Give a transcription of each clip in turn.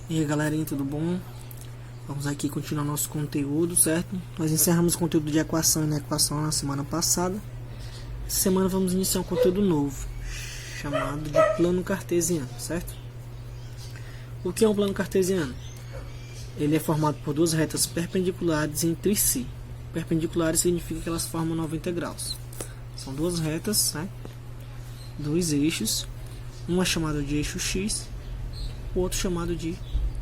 E aí galerinha, tudo bom? Vamos aqui continuar nosso conteúdo, certo? Nós encerramos o conteúdo de equação e inequação na semana passada. Essa semana vamos iniciar um conteúdo novo, chamado de plano cartesiano, certo? O que é um plano cartesiano? Ele é formado por duas retas perpendiculares entre si. Perpendiculares significa que elas formam 90 graus. São duas retas, né? Dois eixos. Um é chamado de eixo X, o outro chamado de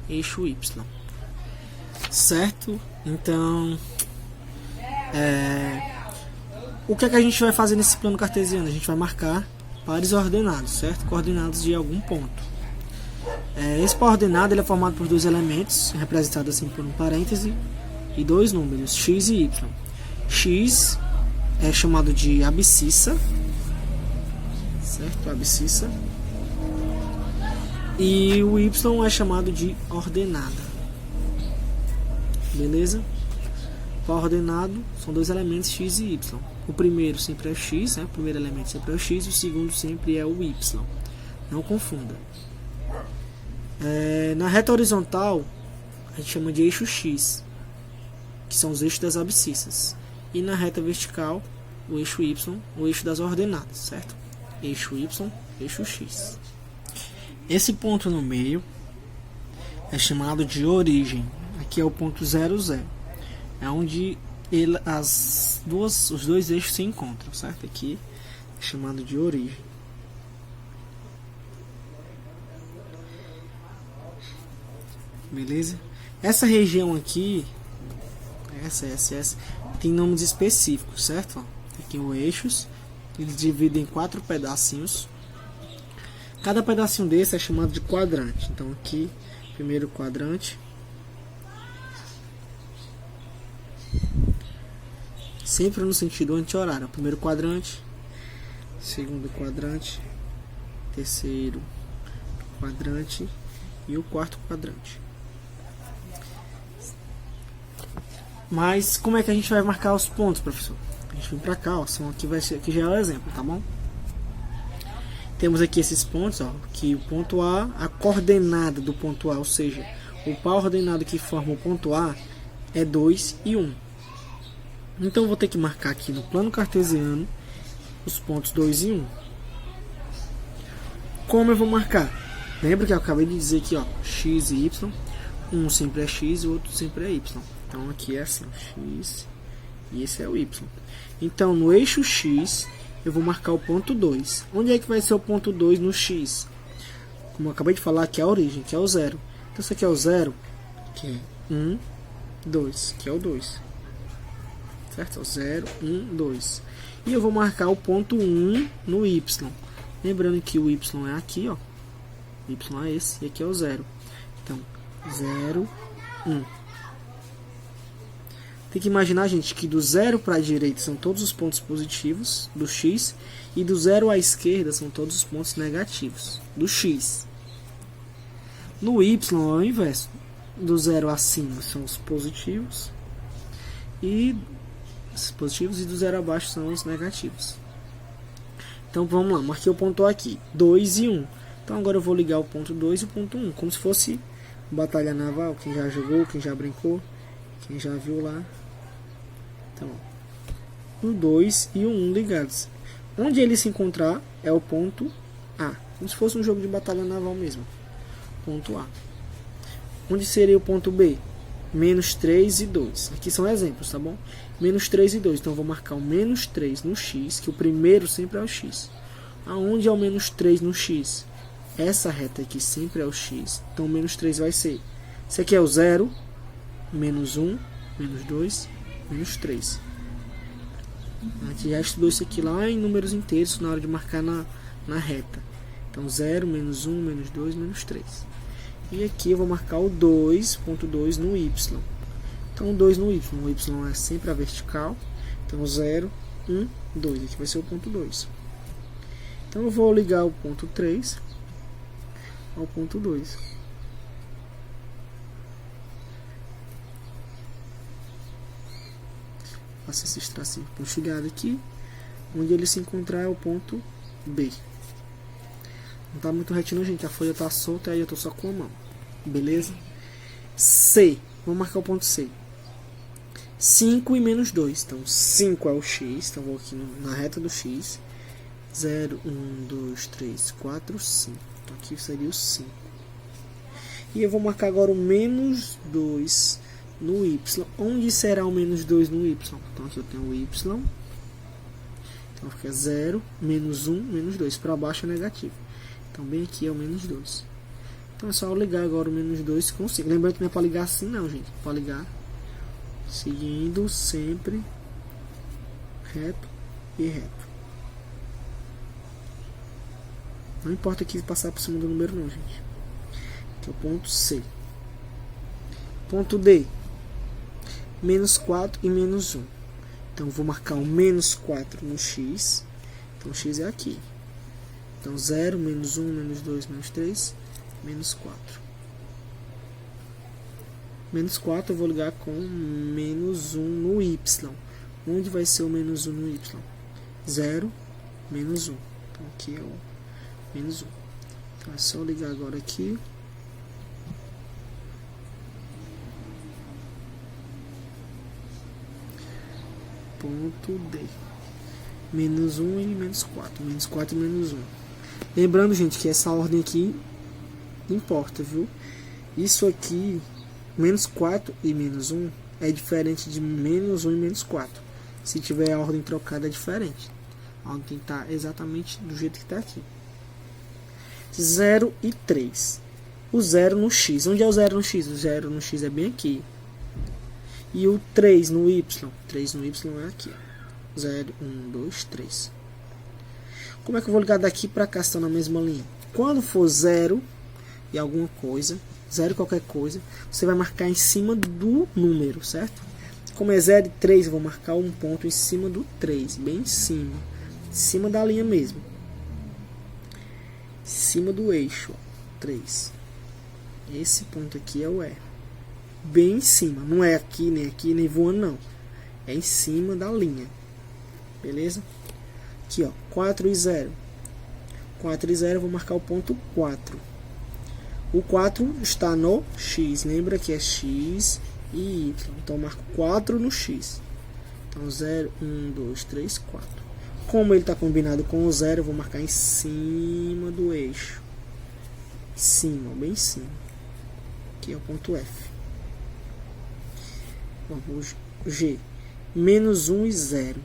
eixo Y. Certo? Então, o que é que a gente vai fazer nesse plano cartesiano? A gente vai marcar pares ordenados, certo? Coordenados de algum ponto. Esse par ordenado ele é formado por dois elementos, representados assim por um parêntese, e dois números, x e y. X é chamado de abscissa, certo? Abscissa. E o y é chamado de ordenada. Beleza? Par ordenado são dois elementos x e y. O primeiro sempre é o x, né? O primeiro elemento sempre é o x, e o segundo sempre é o y. Não confunda. Na reta horizontal, a gente chama de eixo x, que são os eixos das abscissas. E na reta vertical, o eixo y, o eixo das ordenadas, certo? Eixo y, eixo x. Esse ponto no meio é chamado de origem. Aqui é o ponto 0, 0. É onde os dois eixos se encontram, certo? Aqui é chamado de origem. Beleza? Essa região aqui, essa, tem nomes específicos, certo? Aqui os eixos, eles dividem em 4 pedacinhos. Cada pedacinho desse é chamado de quadrante. Então aqui, primeiro quadrante, sempre no sentido anti-horário. Primeiro quadrante, segundo quadrante, terceiro quadrante e o quarto quadrante. Mas como é que a gente vai marcar os pontos, professor? A gente vem pra cá, ó, aqui já é o exemplo, tá bom? Temos aqui esses pontos, ó, que o ponto A, a coordenada do ponto A, ou seja, o par ordenado que forma o ponto A é 2 e 1. Então eu vou ter que marcar aqui no plano cartesiano os pontos 2 e 1. Como eu vou marcar? Lembra que eu acabei de dizer aqui, ó, x e y, um sempre é x e o outro sempre é y. Então aqui é assim, x e esse é o y. Então no eixo x eu vou marcar o ponto 2. Onde é que vai ser o ponto 2 no x? Como eu acabei de falar, aqui é a origem, que é o 0. Então isso aqui é o 0, que é 1, 2, que é o 2. Certo? 0, 1, 2. E eu vou marcar o ponto 1 no y. Lembrando que o y é aqui, ó. O y é esse, e aqui é o 0. Então, 0, 1. Tem que imaginar, gente, que do 0 para a direita são todos os pontos positivos do x, e do 0 à esquerda são todos os pontos negativos do x. No y é o inverso. Do 0 acima são os positivos, e do 0 abaixo são os negativos. Então vamos lá, marquei o ponto aqui, 2 e 1. Então agora eu vou ligar o ponto 2 e o ponto 1, como se fosse batalha naval. Quem já jogou, quem já brincou, quem já viu lá. Então, o 2 e o 1 ligados. Onde ele se encontrar é o ponto A, como se fosse um jogo de batalha naval mesmo. Ponto A. Onde seria o ponto B? Menos 3 e 2. Aqui são exemplos, tá bom? Menos 3 e 2. Então eu vou marcar o menos 3 no x, que o primeiro sempre é o x. Aonde é o menos 3 no x? Essa reta aqui sempre é o x. Então o menos 3 vai ser. Esse aqui é o 0, menos 1, menos 2, menos 3. A gente já estudou isso aqui lá em números inteiros na hora de marcar na reta. Então 0, menos 1, menos 2, menos 3. E aqui eu vou marcar o 2, ponto 2 no y. Então o 2 no y. O y é sempre a vertical. Então 0, 1, 2. Aqui vai ser o ponto 2. Então eu vou ligar o ponto 3 ao ponto 2. Faço esse tracinho pontilhado aqui. Onde ele se encontrar é o ponto B. Não tá muito retinho, gente. A folha tá solta, aí eu tô só com a mão. Beleza? C. Vamos marcar o ponto C. 5 e menos 2. Então, 5 é o x. Então, vou aqui na reta do x. 0, 1, 2, 3, 4, 5. Então, aqui seria o 5. E eu vou marcar agora o menos 2 no y. Onde será o menos 2 no y? Então, aqui eu tenho o y. Então, fica 0, menos 1, menos 2. Para baixo é negativo. Então, bem aqui é o menos 2. Então, é só eu ligar agora o menos 2 com 5. Lembrando que não é para ligar assim, não, gente. É para ligar seguindo sempre reto e reto. Não importa aqui passar por cima do número, não, gente. Aqui é o ponto C. Ponto D. Menos 4 e menos 1. Então, vou marcar o menos 4 no x. Então, o x é aqui. Então, 0, menos 1, menos 2, menos 3, menos 4. Menos 4 eu vou ligar com menos 1 no y. Onde vai ser o menos 1 no y? 0, menos 1. Então, aqui é o menos 1. Então, é só ligar agora aqui. Ponto D. Menos 1 e menos 4. Menos 4 e menos 1. Lembrando, gente, que essa ordem aqui importa, viu? Isso aqui, menos 4 e menos 1, é diferente de menos 1 e menos 4. Se tiver a ordem trocada, é diferente. A ordem tem que estar exatamente do jeito que está aqui. 0 e 3. O 0 no x. Onde é o 0 no x? O 0 no x é bem aqui. E o 3 no y? 3 no y é aqui. 0, 1, 2, 3. Como é que eu vou ligar daqui para cá, estão na mesma linha? Quando for 0 e alguma coisa, 0 qualquer coisa, você vai marcar em cima do número, certo? Como é 0 e 3, eu vou marcar um ponto em cima do 3, bem em cima da linha mesmo. Em cima do eixo, ó, 3. Esse ponto aqui é o E. Bem em cima, não é aqui, nem voando, não. É em cima da linha. Beleza? Aqui, ó, 4 e 0. 4 e 0, eu vou marcar o ponto 4. O 4 está no x. Lembra que é x e y. Então, eu marco 4 no x. Então, 0, 1, 2, 3, 4. Como ele está combinado com o 0, eu vou marcar em cima do eixo. Em cima, bem em cima. Aqui é o ponto F. Vamos, G. Menos 1 e 0.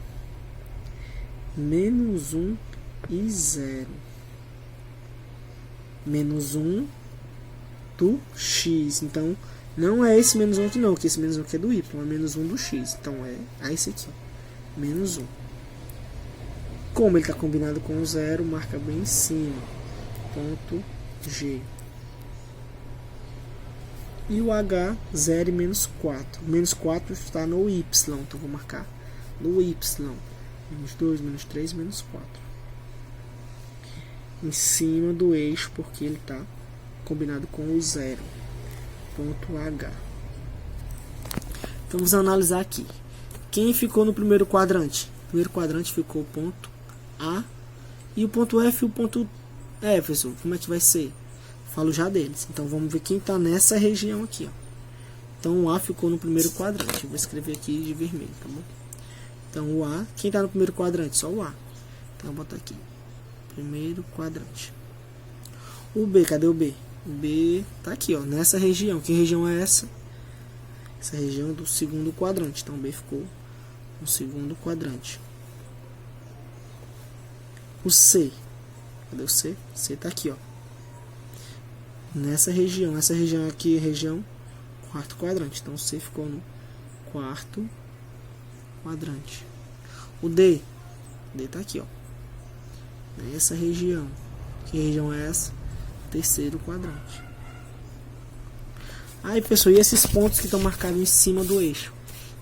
Menos 1 e 0. Menos 1 do x. Então, não é esse menos 1 aqui não, que esse menos 1 aqui é do y. É menos 1 do x. Então, é esse aqui. Menos 1. Como ele está combinado com o 0, marca bem em cima. Ponto G. E o H, 0 e menos 4. Menos 4 está no y. Então, vou marcar no y. Menos 2, menos 3, menos 4. Em cima do eixo, porque ele está combinado com o 0. Ponto H. Então, vamos analisar aqui. Quem ficou no primeiro quadrante? O primeiro quadrante ficou o ponto A. E o ponto F e o ponto E, professor. Como é que vai ser? Falo já deles. Então, vamos ver quem está nessa região aqui. Ó. Então, o A ficou no primeiro quadrante. Eu vou escrever aqui de vermelho, tá bom? Então, o A, quem está no primeiro quadrante? Só o A. Então, eu vou botar aqui. Primeiro quadrante. O B, cadê o B? O B está aqui, ó, nessa região. Que região é essa? Essa região do segundo quadrante. Então, o B ficou no segundo quadrante. O C. Cadê o C? O C está aqui, ó. Nessa região. Essa região aqui é região quarto quadrante. Então, o C ficou no quarto quadrante. O D. O D está aqui, ó. Nessa região. Que região é essa? Terceiro quadrante. Aí, pessoal, e esses pontos que estão marcados em cima do eixo?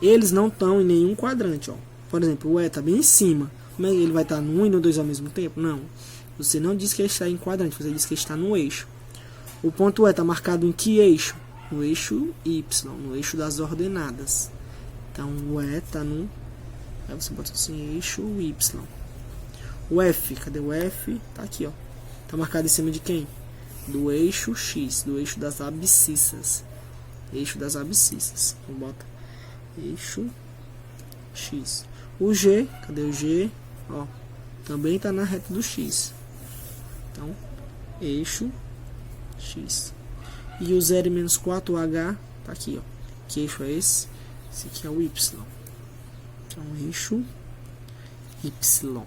Eles não estão em nenhum quadrante, ó. Por exemplo, o E está bem em cima. Como é que ele vai estar no 1 e no 2 ao mesmo tempo? Não. Você não diz que ele está em quadrante, você diz que ele está no eixo. O ponto E está marcado em que eixo? No eixo Y, no eixo das ordenadas. Então, o E está no... Aí você bota assim, eixo Y. O F, cadê o F? Está aqui, ó. Está marcado em cima de quem? do eixo X, do eixo das abscissas. Eixo das abscissas. Então bota eixo X. O G, cadê o G? Ó, também está na reta do X. Então, eixo X. E o 0 e menos 4, o H, tá aqui, ó. Que eixo é esse? Esse aqui é o Y. Então, eixo Y.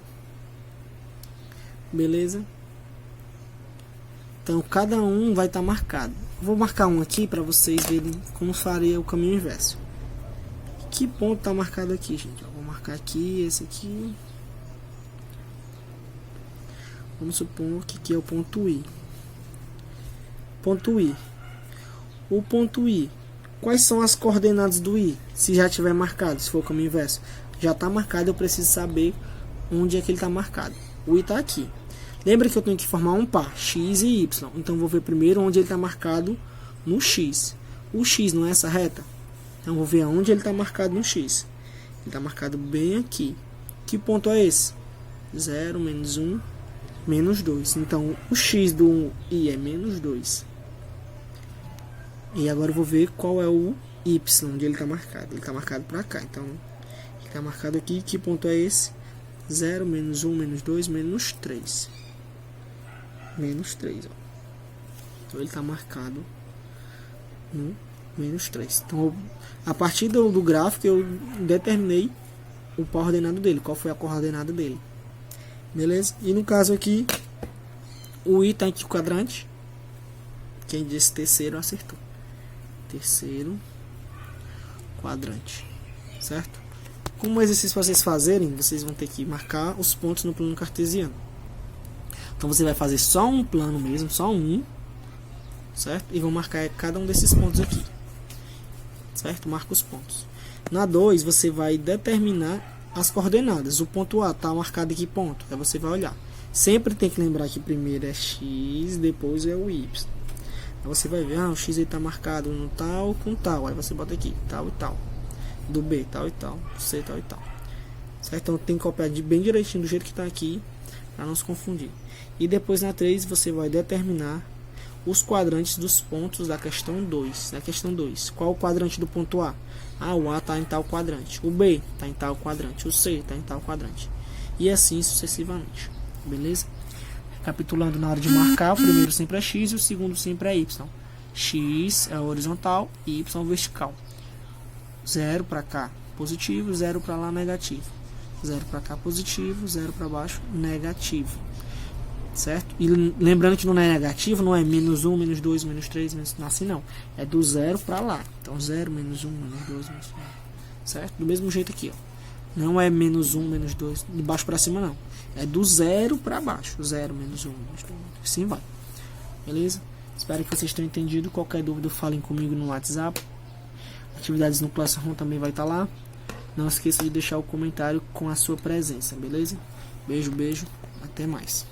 Beleza? Então, cada um vai estar marcado. Vou marcar um aqui para vocês verem como faria o caminho inverso. Que ponto está marcado aqui, gente? Vou marcar aqui, esse aqui. Vamos supor que aqui é o ponto I. Ponto I. O ponto I. Quais são as coordenadas do I? Se já tiver marcado, se for o caminho inverso. Já está marcado, eu preciso saber onde é que ele está marcado. O I está aqui. Lembra que eu tenho que formar um par, X e Y. Então, vou ver primeiro onde ele está marcado no X. O X não é essa reta? Então, vou ver aonde ele está marcado no X. Ele está marcado bem aqui. Que ponto é esse? 0, menos 1, menos 2. Então, o X do I é menos 2. E agora eu vou ver qual é o Y, onde ele está marcado. Ele está marcado para cá. Então, ele está marcado aqui. Que ponto é esse? 0, menos 1, menos 2, menos 3. Menos 3, ó. Então ele está marcado no menos 3. Então, a partir do gráfico, eu determinei o par ordenado dele. Qual foi a coordenada dele? Beleza? E no caso aqui, o I está em que quadrante? Quem disse terceiro acertou. Terceiro quadrante. Certo? Como exercício para vocês fazerem, vocês vão ter que marcar os pontos no plano cartesiano. Então você vai fazer só um plano mesmo, só um, certo? E vou marcar cada um desses pontos aqui, certo? Marca os pontos. Na 2 você vai determinar as coordenadas. O ponto A está marcado em que ponto? Aí você vai olhar. Sempre tem que lembrar que primeiro é X, depois é o Y. Aí você vai ver, o X está marcado no tal com tal. Aí você bota aqui, tal e tal. Do B, tal e tal. Do C, tal e tal. Certo? Então tem que copiar bem direitinho do jeito que está aqui, para não se confundir. E depois na 3 você vai determinar os quadrantes dos pontos da questão 2. Na questão 2, qual o quadrante do ponto A? O A está em tal quadrante. O B está em tal quadrante. O C está em tal quadrante. E assim sucessivamente. Beleza? Recapitulando na hora de marcar, o primeiro sempre é X e o segundo sempre é Y. X é horizontal e Y vertical. 0 para cá positivo, 0 para lá negativo. 0 para cá positivo, 0 para baixo negativo. Certo? E lembrando que não é negativo, não é menos 1, menos 2, menos 3, menos... assim não. É do 0 para lá. Então 0, menos 1, menos 2, menos 3. Certo? Do mesmo jeito aqui, ó. Não é menos 1, menos 2, de baixo para cima não. É do 0 para baixo. 0, menos 1, menos 2. Assim vai. Beleza? Espero que vocês tenham entendido. Qualquer dúvida, falem comigo no WhatsApp. Atividades no Classroom também vai estar lá. Não esqueça de deixar o comentário com a sua presença, beleza? Beijo, beijo. Até mais.